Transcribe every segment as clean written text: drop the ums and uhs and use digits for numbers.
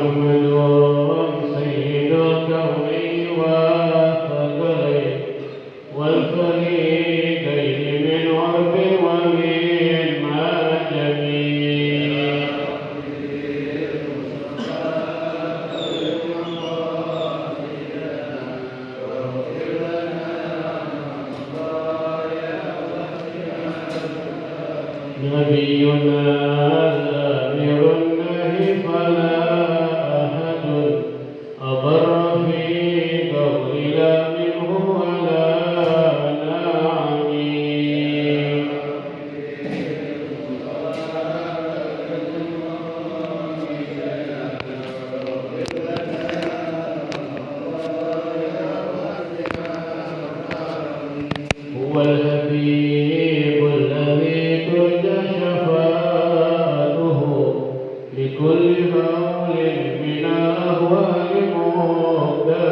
محمد سيد الكونين والثقلين والفريقين من عرب ومن عجم نبينا الأمير النهي فلا أحد أبر في قول لا منه ولا نعني هو الحبيب الذي ترجى شفاعته لكل هول من أهوال مقتربين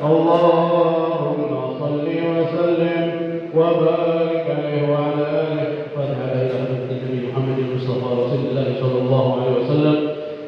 اللهم صل وسلم وبارك عليه وعلى آله فاتحة إلى حضرة النبي محمد المصطفى رسول الله صلى الله عليه وسلم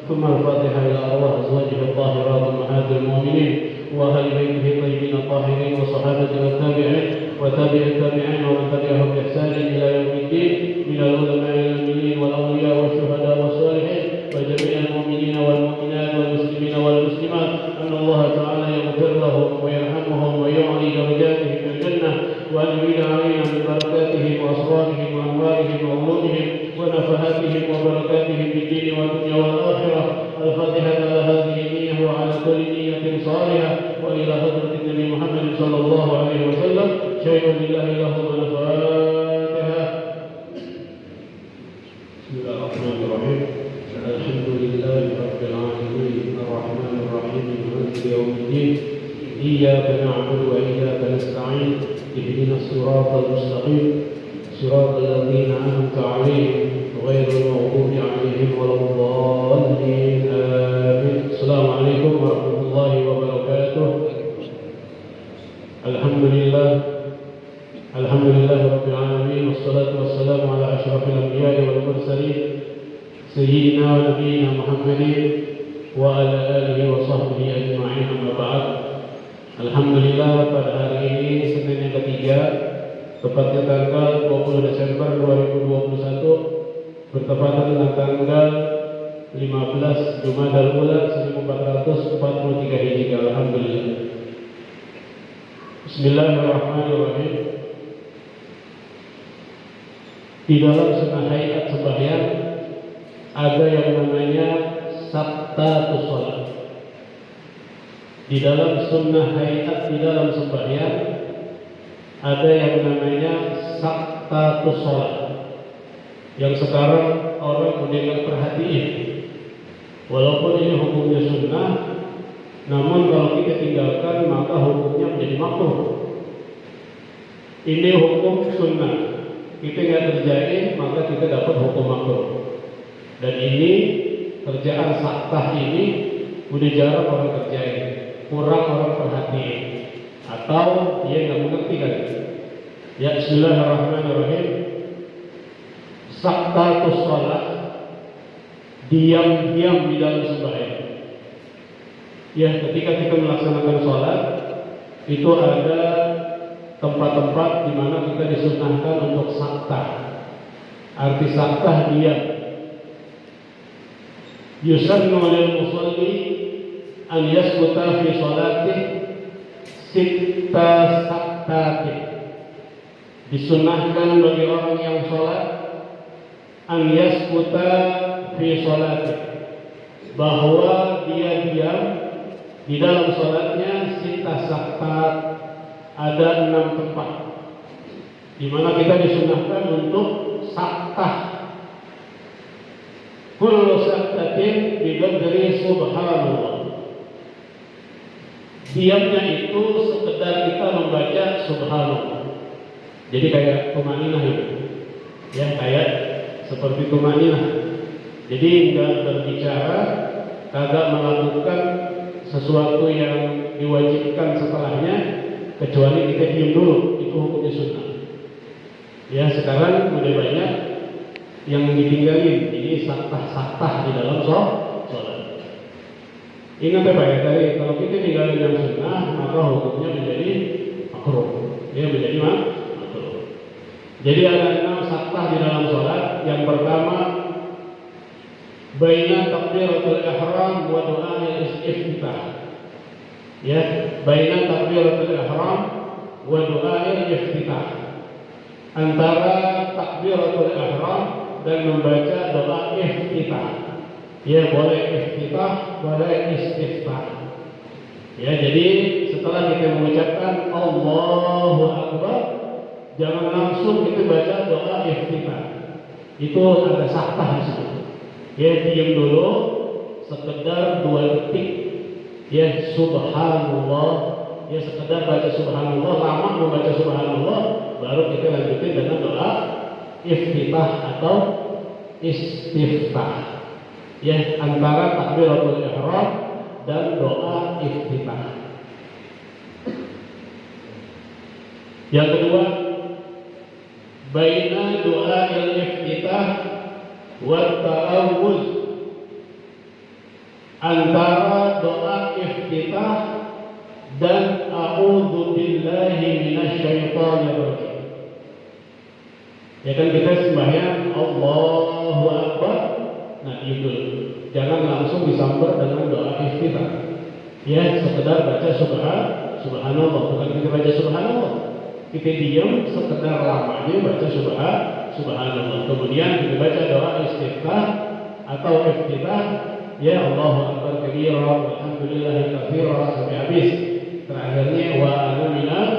ثم الفاتحة إلى أرواح أزواجه الطاهرات أمهات المؤمنين وأهل بيته الطيبين الطاهرين وصحابته والتابعين وتابع التابعين ومن تبعهم بإحسان إلى يوم الدين من العلماء العاملين والأولياء والشهداء والصالحين وجميع المؤمنين والمؤمنات والمسلمين والمسلمات أن الله تعالى يغفر لهم ويرحمهم ويعلي درجاتهم في الجنة وأن يزيد علينا من بركاتهم وأسرارهم وأنوارهم وعلومهم ونفحاتهم وبركاتهم في الدين والدنيا والآخرة. الفاتحة على هذه النية وعلى كل نية صالحة وإلى حضرة النبي محمد صلى الله عليه وسلم. شيء لله له الفاتحة. بسم الله الرحمن الرحيم. الحمد لله رب العالمين الرحمن الرحيم مالك يوم الدين إياك نعبد وإياك نستعين اهدنا الصراط المستقيم صراط الذين أنعمت عليهم غير المغضوب عليهم ولا الضالين آمين. السلام عليكم ورحمة الله وبركاته. الحمد لله رب العالمين والصلاة والسلام على أشرف الأنبياء والمرسلين سيدنا ونبينا محمد وعلى آله وصحبه أجمعين. أما بعد. Alhamdulillah pada hari ini Senin yang ketiga, tepatnya tanggal 20 Desember 2021 bertepatan dengan tanggal 15 Jumadal Ula 1443 Hijriah. Alhamdulillah. Bismillahirrahmanirrahim. Di dalam sunnah hayat sembahyang ada yang namanya sabtatus shalah. Di dalam sunnah hayat di dalam sembahyang ada yang namanya sabtatus shalah, yang sekarang orang mulai nggak perhatiin. Walaupun ini hukumnya sunnah, namun kalau kita tinggalkan maka hukumnya menjadi makruh. Ini hukum sunnah, kita nggak kerjain maka kita dapat hukum makruh. Dan ini kerjaan saktah ini udah jarang orang kerjain, kurang orang perhatiin, atau dia nggak mengerti kan? Ya, Bismillahirrahmanirrahim. Sabtatus shalah, diam-diam di dalam sembahyang. Ya, ketika kita melaksanakan sholat itu ada tempat-tempat di mana kita disunnahkan untuk saktah. Arti saktah diam. Yusannu lil musalli an yaskuta fi sholati sitta saktati. Disunnahkan bagi orang yang sholat an yaskuta fi sholati, bahwa dia diam di dalam sholatnya sitta saktat. Ada 6 tempat di mana kita disunnahkan untuk saktah. Kullu saktatin biqadri subhanallah. Diamnya itu sekedar kita membaca subhanallah. Jadi kayak tumaninah itu, ya, kayak seperti tumaninah. Jadi enggak berbicara, kagak melakukan sesuatu yang diwajibkan setelahnya, kecuali kita diam dulu, itu hukumnya sunnah. Ya, sekarang udah banyak yang ditinggalin, ini saktah-saktah di dalam sholat. Ingat ya Pak ya, tadi kalau kita tinggalin yang sunnah, maka hukumnya menjadi makruh. Ya, menjadi makruh. Jadi ada 6 saktah di dalam sholat. Yang pertama, baina takbiratul ihram wa du'a'il istiftah. Ya, baina takbiratul ihram wa du'a'il istiftah. Antara takbiratul ihram dan membaca doa iftitah. Ya, boleh iftitah, boleh istiftah. Ya, jadi setelah kita mengucapkan Allahu Akbar, jangan langsung kita baca doa iftitah. Itu ada saktah di situ. Ya, diam dulu sekedar 2 detik. Ya, subhanallah. Ya, sekedar baca subhanallah, lama membaca subhanallah, baru kita lanjutin dengan doa iftitah atau istiftah. Ya, antara takbiratul ihram dan doa iftitah. Yang kedua, baina doa iftitah wa ta'awuz. Antara doa iftitah dan a'udzu billahi minasyaitonir rajim. Ya kan kita sembahyang Allahu Akbar, nah itu jangan langsung disambar dengan doa iftitah. Ya, sekedar baca subhanallah, bukan kita baca subhanallah. Kita diam sekedar lamanya baca subhanallah. Kemudian kita baca doa istiftah atau iftitah, ya Allahu Akbar kabira walhamdulillahi katsira sampai habis. Terakhirnya wa ana minal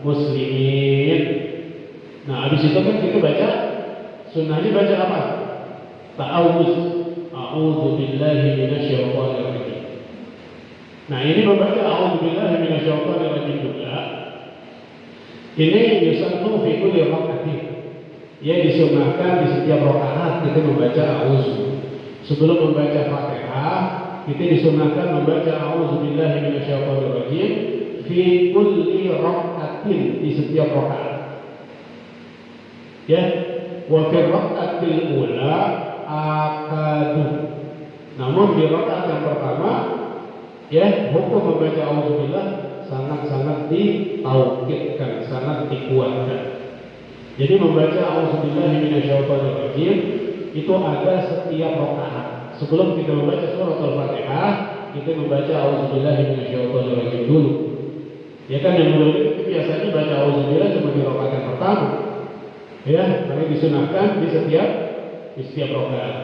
muslimin. Nah, habis itu kan kita baca sunnahnya baca apa? Ta'awuz, a'udzu billahi minasyaitonir rajim. Nah, ini membaca a'udzu billahi minasyaitonir rajim juga. Ini yusannu fi kulli rak'atin. Ya, disunnahkan di setiap rakaat kita membaca a'udzu. Sebelum membaca Fatihah, kita disunnahkan membaca a'udzu billahi minasyaitonir rajim fi kulli rak'atin, di setiap rakaat. Ya, wa fi rak'atil ula akadu. Namun di rakaat yang pertama, ya, hukum membaca auzubillah sangat-sangat ditaukidkan, sangat dikuatkan. Jadi membaca auzubillahi minasyaitonir rajim itu ada setiap rakaat. Sebelum kita membaca surah Al-Fatihah, kita membaca auzubillahi minasyaitonir rajim dulu. Ya kan, yang dulu itu biasanya baca auzubillah cuma di rakaat yang pertama. Ya, karena disunahkan di setiap rakaat.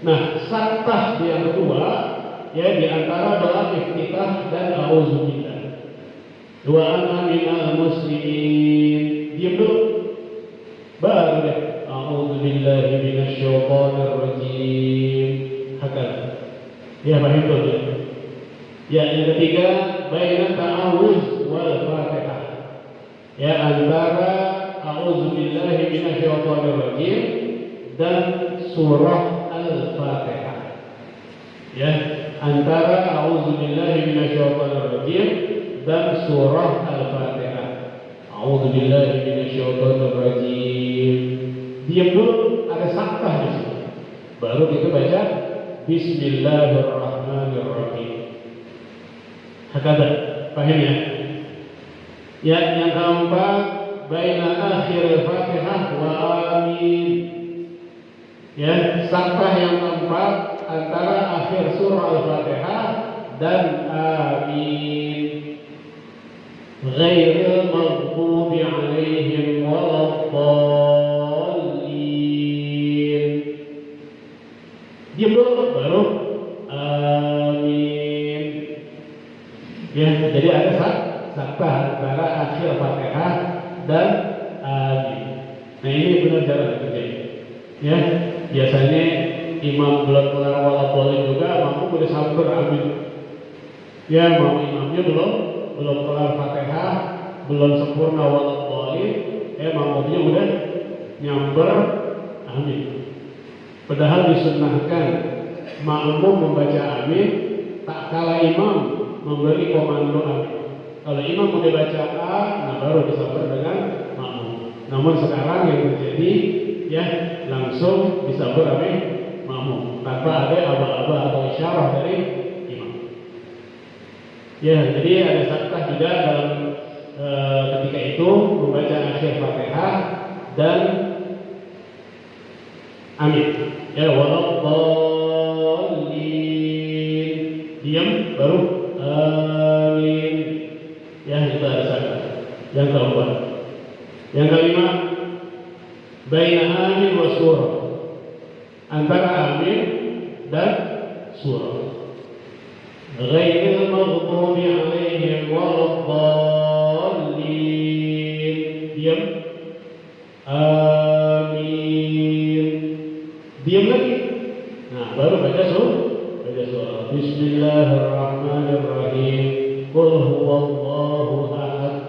Nah, saktah yang kedua, ya, di antara doa iftitah dan auzubillah. Wa ana minal muslimin. Diam dulu. Baru deh a'udzubillahi minasyaitonir rajim. Hakal. Ya, paham tuh ya. Ya, yang ketiga, baina ta'awuz wal Fatihah. Ya, antara a'udzubillahi minasyaitonir rajim dan surah Al-Fatihah. Ya, antara a'udzubillahi minasyaitonir rajim dan surah Al-Fatihah. A'udzubillahi minasyaitonir rajim. Diam dulu, ada saktah di situ. Baru kita baca Bismillahirrahmanirrahim. Hakada, paham ya? Ya, yang keempat, baina akhir Al-Fatihah wa amin. Ya, saktah yang keempat antara akhir surah Al-Fatihah dan amin. Ghairil maghdubi alaihim waladdallin. Diam dulu, baru amin. Ya, jadi ada saktah antara akhir Fatihah dan amin. Nah, ini benar cara dikerjain. Ya, biasanya imam belum kelar waladdallin juga, mampu boleh sabar amin. Ya, mau imamnya belum kelar Fatihah, belum sempurna waladdallin, mampunya udah nyamber amin. Padahal disunnahkan makmum membaca amin tak kala imam memberi komando amin. Kalau imam udah baca A, nah baru disabar dengan makmum. Namun sekarang yang terjadi ya langsung disabar oleh makmum tanpa ada aba-aba atau isyarah dari imam. Ya, jadi ada saktah juga dalam ketika itu membaca akhir Fatihah dan amin. Ya, waladdallin. Diam baru amin. Ya, itu ada saktah. Yang keempat. Yang kelima, baina amin wa surah. Antara amin dan surah. Ghairil maghdubi 'alaihim waladdallin. Diam. Amin. Diam lagi. Nah, baru baca surah. Bismillahirrahmanirrahim. Qul huwallahu ahad.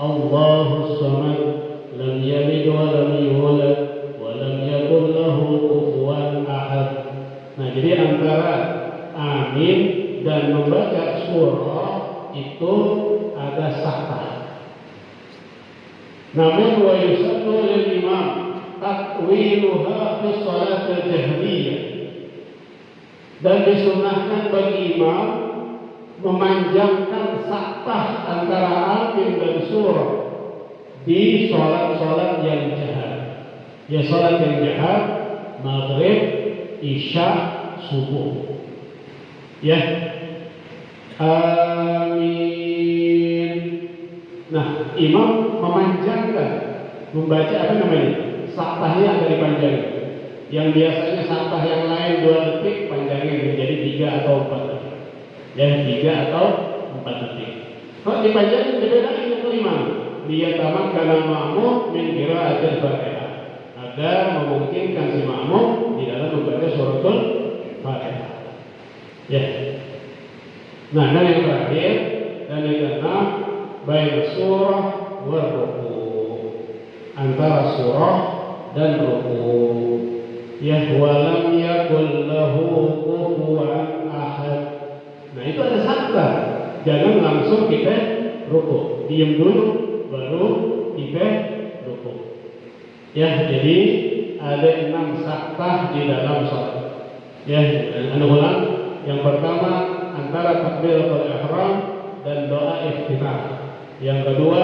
Allahus samad. Lam yalid wa lam yulad wa lam yakul lahu kufuwan ahad. Nah, jadi antara amin dan membaca surah itu ada saktah. Namun wa yusannu lil imam takwiluha fi shalat al-jahriyah. Dan disunahkan bagi imam memanjangkan saktah antara amin dan surah di sholat-sholat yang jahat. Ya, sholat yang jahat, maghrib, isya, subuh. Ya, amin. Nah, imam memanjangkan, membaca apa namanya? Saktahnya agak dipanjangkan. Yang biasanya saktah yang lain 2 detik, panjangin menjadi 3 atau 4 detik. Ya, 3 atau 4 detik. Kalau dipanjangin dibedakan yang kelima. Liyatamakkan ma'mum min qira'atil Fatihah, agar memungkinkan si makmum di dalam membaca suratul Fatihah. Ya. Nah, dan yang terakhir dan yang keenam, baina surah wa ruku. Antara surah dan ruku. Ya, walam yakul lahu kufuwan ahad. Nah, itu ada saktah. Jangan langsung kita ruku. Diam dulu baru kita ruku. Ya, jadi ada 6 saktah di dalam salat. Ya, anu ulang. Yang pertama antara takbiratul ihram dan doa iftitah. Yang kedua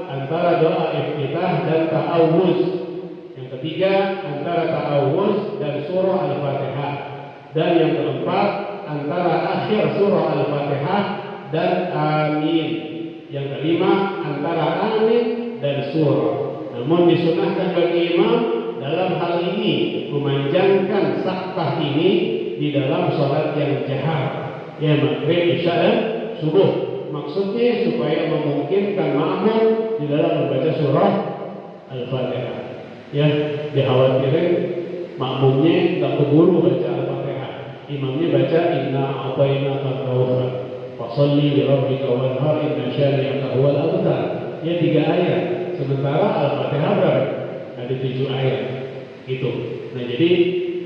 antara doa iftitah dan ta'awuz. Yang ketiga antara ta'awuz dan surah Al-Fatihah. Dan yang keempat antara akhir surah Al-Fatihah dan amin. Yang kelima antara amin dan surah. Namun disunahkan bagi imam dalam hal ini memanjangkan saktah ini di dalam sholat yang jahat. Ya, maghrib, isya dan subuh. Maksudnya supaya memungkinkan makmum di dalam membaca surah Al-Fatihah. Ya, dikhawatirin makmumnya nggak keburu baca Al-Fatihah. Imamnya baca inna a'tainakal kautsar. Fasalli li rabbika wanhar inna syani'aka huwal abtar. Ya, 3 ayat. Sementara Al-Fatihah berapa? Ada 7 ayat. Gitu. Nah, jadi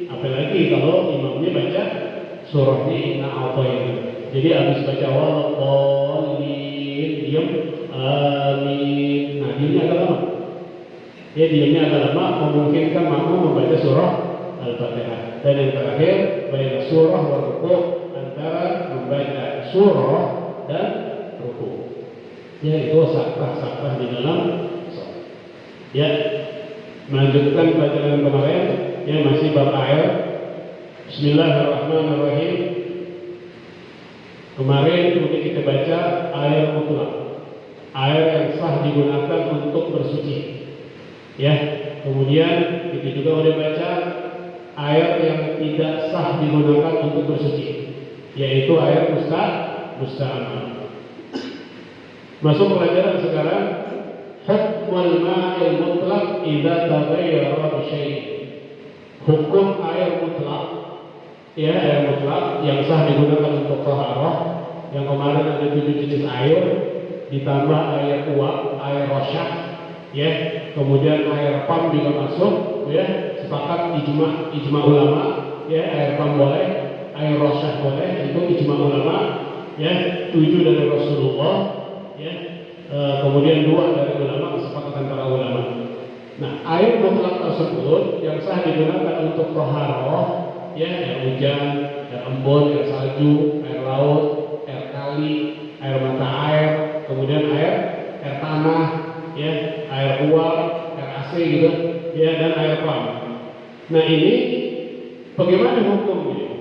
apalagi kalau imamnya baca surahnya inna a'tainaka. Jadi habis baca waladdallin, diam, amin. Nah, diamnya agak lama. Ya, diamnya agak lama memungkinkan makmum membaca surah Al-Fatihah. Dan yang terakhir, baina surah wa ruku', antara membaca surah dan ruku'. Ya, itu saktah-saktah di dalam salat. Ya, melanjutkan pelajaran kemarin, yang masih bab ayat. Bismillahirrahmanirrahim. Kemarin kemudian kita baca air mutlak, air yang sah digunakan untuk bersuci. Ya, kemudian kita juga udah baca air yang tidak sah digunakan untuk bersuci, yaitu air musta'mal. Masuk pelajaran sekarang, hukmul ma'il mutlak idza taghayyara bi syai'. Hukum air mutlak. Ya, air mutlak yang sah digunakan untuk taharah. Yang kemarin ada 7 jenis air, ditambah air uap, air rosyak, ya, kemudian air pam juga masuk, ya, sepakat ijma ulama, ya, air pam boleh, air rosyah boleh, itu ijma ulama, ya, 7 dari Rasulullah, ya, kemudian 2 dari ulama, kesepakatan para ulama. Nah, air mutlak tersebut yang sah digunakan untuk toharoh, ya, air hujan, air embun, air salju, air laut, air kali, air mata air, kemudian air tanah, ya, air uap, air AC gitu, ya, dan air pam. Nah, ini bagaimana hukumnya?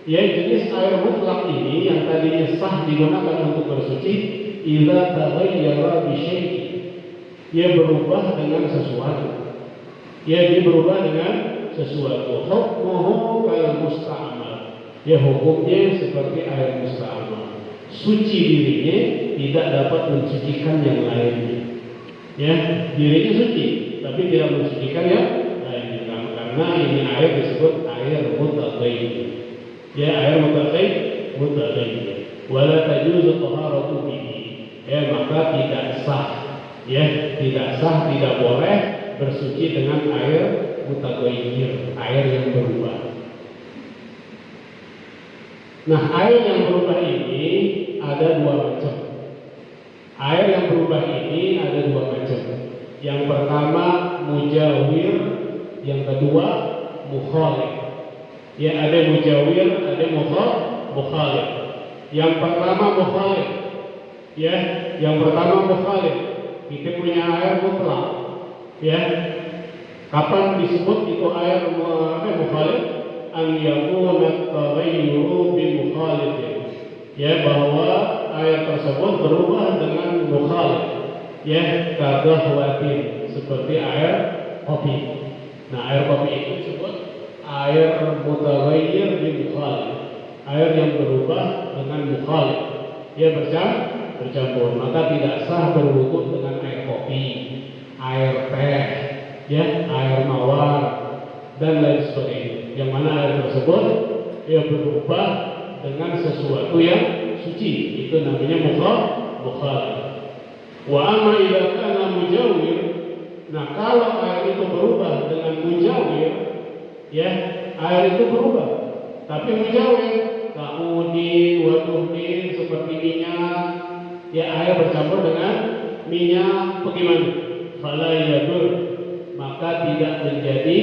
Ya, jenis air mutlak ini yang tadinya sah digunakan untuk bersuci, idza taghayyara bi syai'in, ia berubah dengan sesuatu. Ya, dia berubah dengan sesuatu. Hukmuhu kal musta'mal. Ya, hukumnya seperti air musta'mal. Suci dirinya, tidak dapat mensucikan yang lainnya. Ya, dirinya suci, tapi tidak mensucikan yang lainnya. Karena ini air disebut air mutaghayyir. Ya, air mutaghayyir. Wala tajuzu taharatu bihi. Ya, maka tidak sah. Ya, tidak sah, tidak boleh bersuci dengan air mutaghayyir, air yang berubah. Nah, air yang berubah ini ada 2 macam. Air yang berubah ini ada 2 macam. Yang pertama mujawir, yang kedua mukhalif. Ya, ada mujawir, ada mukhalif. Yang pertama mukhalif. Ya, yang pertama mukhalif. Kita punya air mutlak. Ya. Kapan disebut itu air mukhalif? An yakuna taghayyuru bi mukhalifin. Ya, bahwa air tersebut berubah dengan mukhalif. Ya, kadahwatin, seperti air kopi. Nah, air kopi itu disebut air mutaghayyir bi mukhalif. Air yang berubah dengan mukhalif. Ya, bercampur, maka tidak sah berwudu dengan air kopi, air teh, ya, air mawar, dan lain sebagainya. Yang mana air tersebut ya berubah dengan sesuatu yang suci, itu namanya mukhalif. Wa amma idza kana mujawir, nah kalau air itu berubah dengan mujawir, ya, air itu berubah, tapi mujawir, kaudi wa tuhni, seperti minyak, ya, air bercampur dengan minyak, bagaimana? Fala yadur, maka tidak menjadi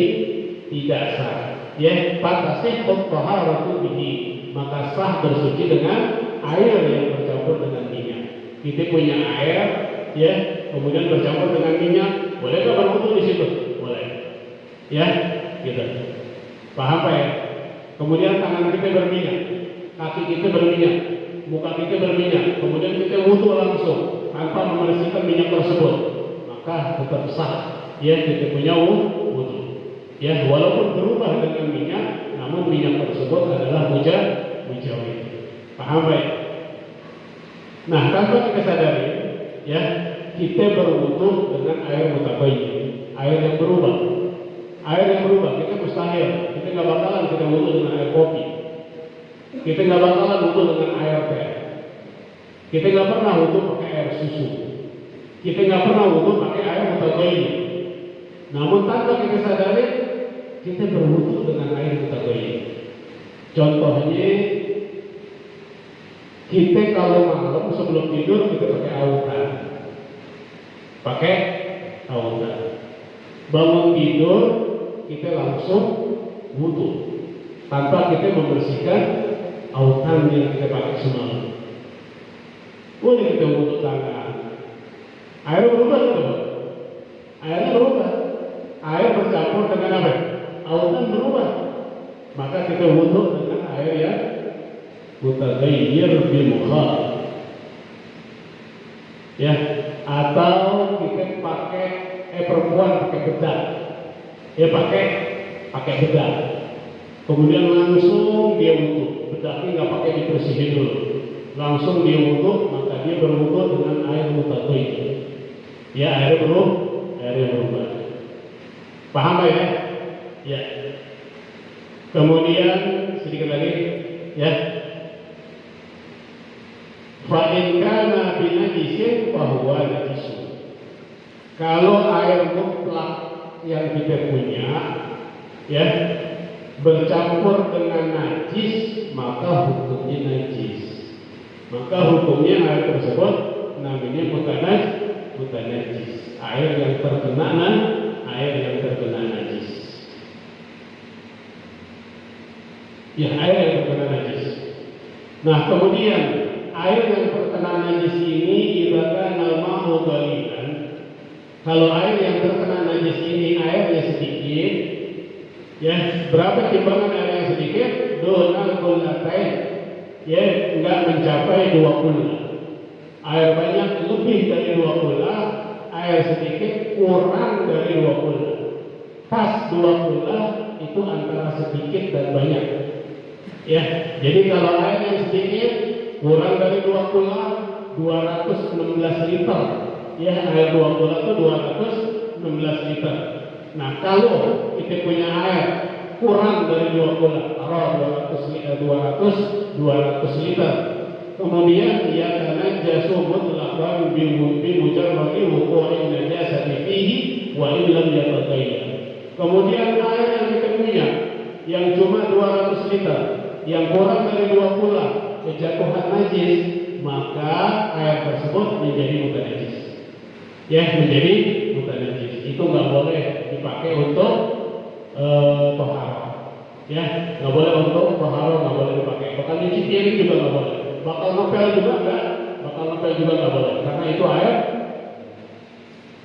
tidak sah. Ya, fatasihhu taharatu bihi, maka sah bersuci dengan air yang bercampur dengan minyak. Kita punya air, ya, kemudian bercampur dengan minyak, bolehkah berwudu di situ? Boleh. Ya, gitu. Paham Pak ya? Kemudian tangan kita berminyak, kaki kita berminyak, muka kita berminyak, kemudian kita wudu langsung tanpa membersihkan minyak tersebut, maka tetap sah. Ya, kita punya wudu. Ya, walaupun berubah dengan minyak, namun minyak tersebut adalah mujawir. Paham baik? Nah, tanpa kita sadari, ya, kita berwudu dengan air mutaghayyir, air yang berubah. Air yang berubah, kita mustahil, kita nggak bakalan kita wudu dengan air kopi. Kita nggak bakalan wudu dengan air teh. Kita nggak pernah wudu pakai air susu. Kita nggak pernah wudu pakai air mutaghayyir. Namun tanpa kita sadari, kita berwudu dengan air mutaghayyir. Contohnya, kita kalau malam sebelum tidur kita pakai autan. Bangun tidur kita langsung wudu tanpa kita membersihkan autan yang kita pakai semalam. Boleh kita wudu tangan. Air berubah gitu. Air berubah. Air bercampur dengan apa? Autan berubah. Maka kita wudu dengan air yang mutaghayyir bi mukhalif. Ya, atau kita pakai perempuan pakai bedak. Ya, pakai bedak. Kemudian langsung dia wudu. Bedaknya nggak pakai dibersihin dulu. Langsung dia wudu, maka dia berwudu dengan air mutaghayyir. Ya, air yang berubah. Paham ya? Ya. Kemudian sedikit lagi, ya. Fa in kana binajisin fa huwa najisun. Kalau air mutlak yang kita punya, ya, bercampur dengan najis, maka hukumnya najis. Maka hukumnya air tersebut namanya mutanajis. Air yang terkena najis. Ya, air yang terkena najis. Nah, kemudian air yang terkena najis ini ibaratkan al-ma'u qalilan. Kalau air yang terkena najis ini airnya sedikit, ya, berapa timbangan air yang sedikit? Donal kullatain, ya, enggak mencapai 2 kula. Air banyak lebih dari 2 kula, air sedikit kurang dari 2 kula. Pas 2 kula itu antara sedikit dan banyak. Ya, jadi kalau air yang sedikit kurang dari 2 kula, 216 liter. Ya, air 2 kula itu 216 liter. Nah, kalau kita punya air kurang dari 2 kula, taruh 200 liter. Kemudian ia tanajjasu mutlaqan bi mujarradi wuqu'in najasati fihi wa illam yataghayyar. Kemudian air yang kita punya yang cuma 200 liter, yang kurang dari 2 kula, kejatuhan najis, maka air tersebut menjadi mutanajis. Ya, menjadi mutanajis. Itu nggak boleh dipakai untuk tohara. Ya, nggak boleh untuk tohara, nggak boleh dipakai. Bahkan nyuci piring juga nggak boleh. Bakal ngepel juga nggak boleh. Karena itu air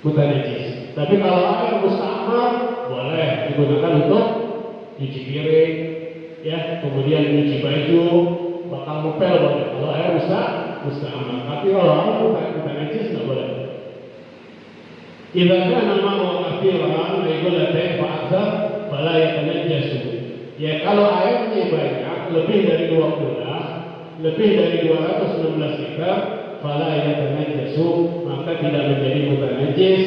mutanajis. Tapi kalau air musta'mal boleh digunakan untuk nyuci piring, ya, kemudian nyuci baju, bakal ngepel boleh. Kalau air musta'mal. Tapi kalau air mutanajis nggak boleh. Idza kana al-ma'u kathiran ayqulatain fa'akthar fala yatanajjasu. Ya, kalau airnya banyak, lebih dari 2 kula, lebih dari 216 liter, fala yatanajjasu, maka tidak menjadi mutanajis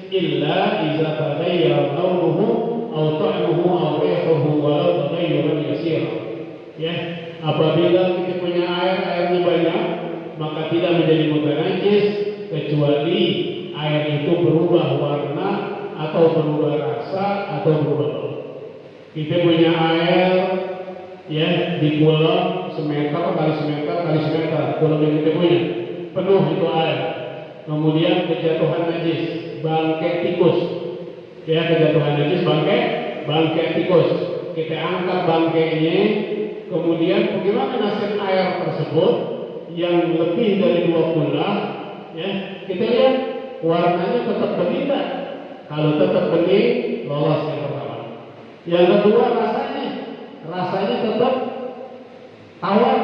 illa idza taghayyara launuhu aw ta'muhu aw rihuhu walau taghayyuran yasira. Ya, apabila kita punya airnya banyak, maka tidak menjadi mutanajis kecuali air itu berubah warna atau berubah rasa atau berubah bau. Kita punya air, ya, di kolam semeter kali semeter, kolam yang kita punya penuh itu air. Kemudian kejatuhan najis, bangkai tikus, ya, kejatuhan najis, bangkai tikus. Kita angkat bangkainya, kemudian bagaimana nasib air tersebut yang lebih dari 2 kula, ya, kita lihat. Warnanya tetap bening. Kalau tetap bening, lolos yang pertama. Yang kedua, rasanya tetap tawar,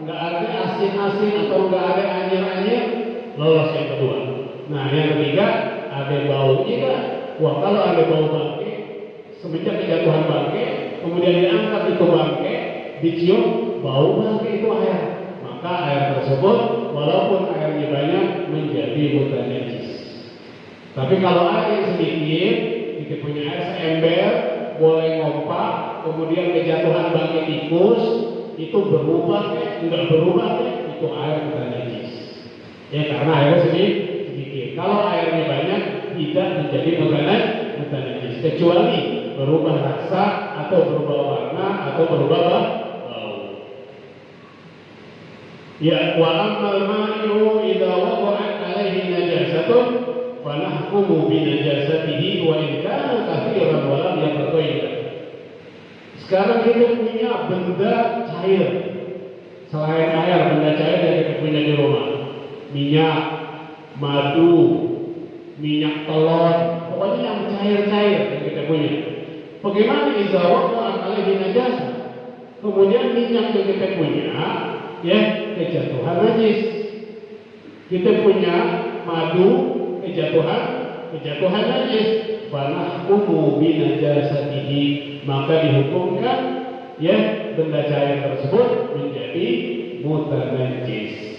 nggak ada asin-asin atau nggak ada anyir-anyir, lolos yang kedua. Nah, yang ketiga, ada baunya nggak? Wah, kalau ada bau bangkai, semenjak kejatuhan bangkai, kemudian diangkat itu bangkai, dicium, bau bangkai itu air, maka air tersebut walaupun airnya banyak menjadi mutanajis. Tapi kalau air yang sedikit, kita punya air seember, boleh ngompak, kemudian kejatuhan bangkai tikus, itu berubah enggak berubah itu air mutanajis. Ya, karena airnya sedikit. Kalau airnya banyak, tidak menjadi mutanajis, kecuali berubah rasa atau berubah warna atau berubah bau. Ya, wa ammal ma'i'u idza waqa'at 'alaihi najasatun fa nahkumu bi najasatihi wa in kana kathiran wa lam yataghayyar. Sekarang kita punya benda cair. Selain air, benda cair yang kita punya di rumah. Minyak, madu, minyak telur, pokoknya yang cair-cair yang kita punya. Bagaimana idza waqa'at 'alaihi najasah? Kemudian minyak yang kita punya, ya, kejatuhan najis. Kita punya madu, kejatuhan najis. Fanahkumu binajasatihi, maka dihukumkan, ya, benda cair tersebut menjadi mutanajis.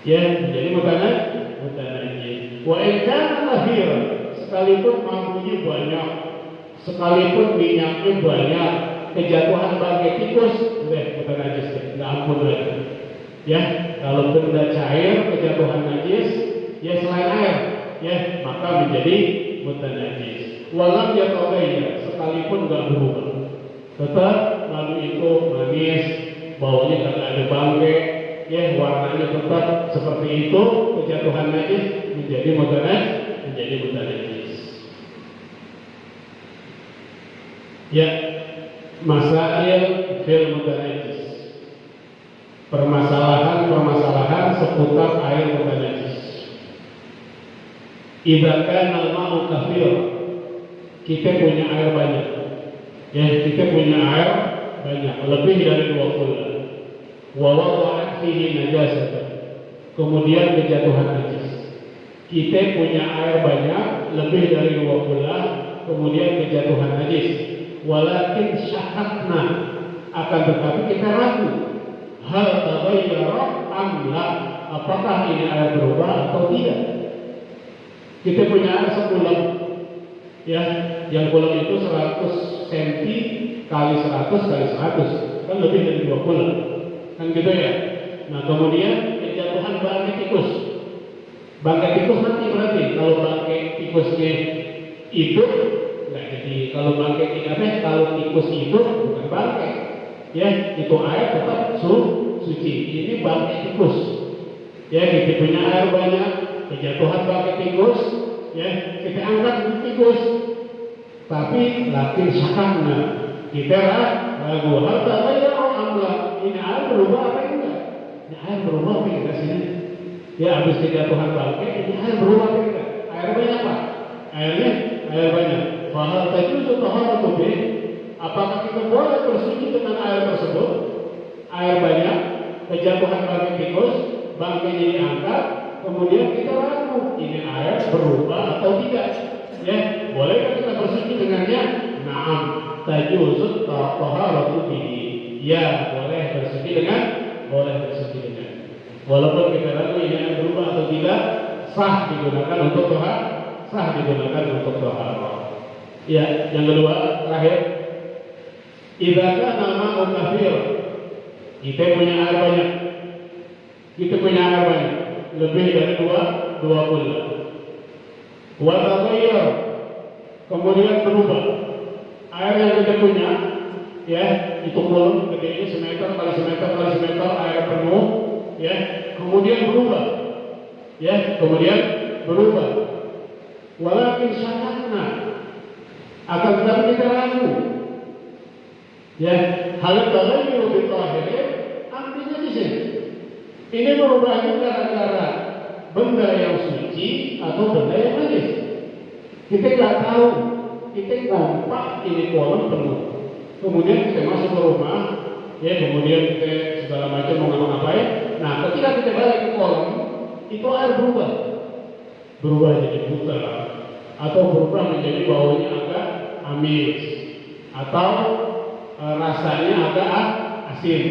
Ya, menjadi mutanajis. Wa in kana katsiran, sekalipun madunya banyak, sekalipun minyaknya banyak, kejatuhan bangkai tikus, udah mutanajis, nggak ampun lagi. Ya, kalau benda cair kejatuhan najis, ya, selain air, ya, maka menjadi mutanajis. Walam yataghayyar, sekalipun nggak berubah. Tetap madu itu manis, baunya kagak ada bangke, ya warnanya tetap seperti itu, kejatuhan najis menjadi mutanajis. Ya, masail fil mutanajis. Permasalahan seputar air mutanajis. Idza kana al-ma'u kathir, kita punya air banyak. Ya, kita punya air banyak, lebih dari 20. Wa wada'at fihi najasatan. Kemudian kejatuhan najis. Kita punya air banyak, lebih dari 20, kemudian kejatuhan najis. Walakin syakakna, akan tetapi kita ragu. Hal taghayyara am la, apakah ini air berubah atau tidak? Kita punya air sebulan, ya, yang bulan itu 100 cm kali 100 kali 100, kan lebih dari 20, kan gitu ya. Nah kemudian kejatuhan bangkai tikus. Bangkai tikus mati berarti. Kalau bangkai tikusnya hidup, nggak jadi. Kalau bangkai kalau tikus hidup bukan bangkai, ya itu air tetap suci. Ini bangkai tikus. Ya kita punya air banyak, kejatuhan bangkai tikus, ya kita angkat tikus. Tapi lakin syakakna, kita ragu hal taghayyara am la, ini air berubah apa enggak? Ini air berubah apa enggak sini? Ya habis kejatuhan bangkai, ini air berubah apa enggak? Air banyak Pak? Airnya air banyak. Fahal tajuzu taharatu bih, apakah kita boleh bersuci dengan air tersebut? Air banyak, kejatuhan bangkai tikus, bangkainya diangkat, kemudian kita ragu ini air berubah atau tidak? Ya, bolehkah kita bersuci dengannya? Naam, tajuzu taharatu bih. Ya, boleh bersuci dengan, walaupun kita ragu ini air berubah atau tidak, sah digunakan untuk tohara. Ya, yang kedua, terakhir, idza kana ma'u kathir, kita punya air banyak, lebih dari 20. Wa taghayyar, kemudian berubah. Air yang kita punya, ya, itu kolam gedenya semeter kali semeter kali semeter, air penuh, ya, kemudian berubah. Walakin syakakna, akan tetapi kita ragu. Ya, hal taghayyur bi tahirin, artinya di sini. Ini berubahnya gara-gara benda yang suci atau benda yang najis. Kita nggak tahu, kita ngompak ini kolam penuh. Kemudian kita masuk ke rumah, ya kemudian kita segala macam mau ngapa-ngapain. Nah, ketika kita balik ke kolam, itu air berubah jadi buta, atau berubah menjadi baunya agak amis, atau rasanya agak asin.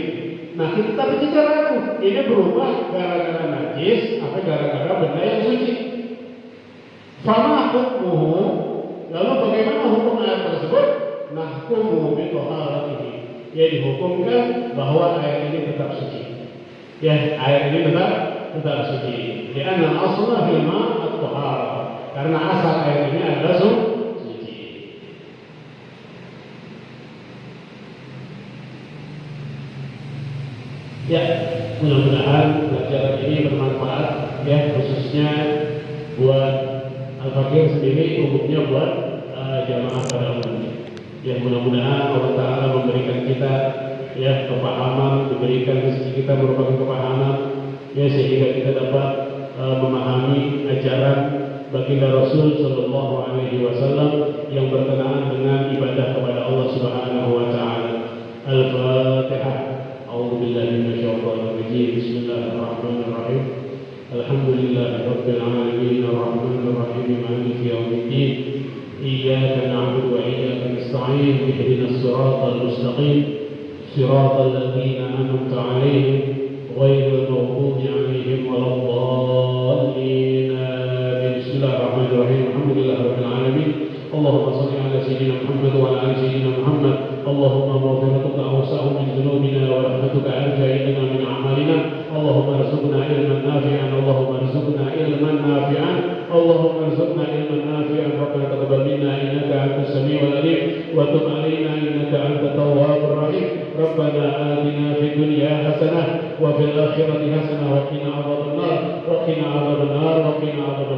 Nah, kita ragu, ini berubah gara-gara najis atau gara-gara benda yang suci. Fama hukmuhu, lalu bagaimana hukum air tersebut? Nahkumu bi taharatihi, ya dihukumkan bahwa air ini tetap suci. Ya, air ini tetap suci. Karena asal fil ma' at-taharah, karena asal air ini adalah suci. Ya, mudah-mudahan pelajaran ini bermanfaat, ya, khususnya buat Al-Fakir sendiri, umumnya buat jamaah pada umumnya. Ya, mudah-mudahan Allah Ta'ala memberikan kita, ya, kepahaman, diberikan rezeki kita merupakan kepahaman, ya, sehingga kita dapat memahami ajaran baginda Rasul Sallallahu Alaihi Wasallam yang berkenaan dengan ibadah kepada Allah Subhanahu Wa Ta'ala. Al-Fatihah. أعوذ بالله من الشيطان الرجيم. بسم الله الرحمن الرحيم. الحمد لله رب العالمين الرحمن الرحيم مالك يوم الدين. إياك نعبد وإياك نستعين. اهدنا الصراط المستقيم صراط الذين أنعمت عليهم غير المغضوب عليهم ولا الضالين. بسم الله الرحمن الرحيم. الحمد لله رب العالمين. اللهم صل على سيدنا محمد وعلى آل سيدنا محمد. اللهم مغفرتك أوسع من ذنوبنا ورحمتك أرجى إلينا من أعمالنا. اللهم ارزقنا علما نافعا. اللهم ارزقنا علما نافعا. اللهم ارزقنا علما نافعا. ربنا تقبل منا إنك أنت السميع العليم وتب علينا إنك أنت التواب ربنا آتنا في الدنيا حسنة وفي الآخرة حسنة وقنا عذاب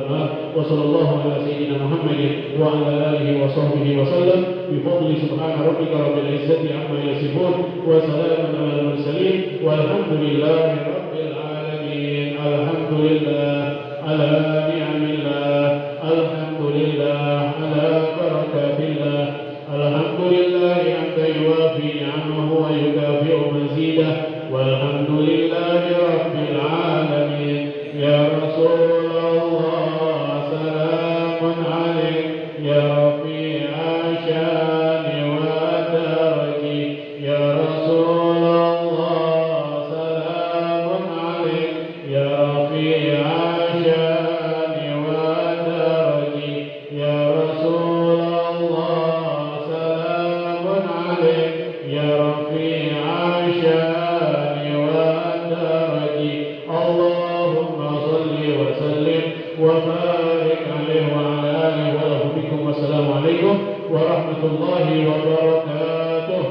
النار وصلى الله على سيدنا محمد وعلى آله وصحبه وسلم بفضل سبحان ربك رب العزة عما يصفون وسلام على المرسلين والحمد لله رب العالمين. الحمد لله على نعم الله، الحمد لله على بركات الله، الحمد لله حتى يوافي نعمه ويكافئ مزيده، والحمد لله رب العالمين. يا رسول الله سلام عليك يا رفيع الشان والدرج، يا رسول الله سلام عليك يا رفيع الشان والدرج، يا رسول الله سلام عليك يا رفيع الشان والدرج. اللهم صل وسلم وبارك عليه وعلى آله وصحبه. والسلام عليكم ورحمة الله وبركاته.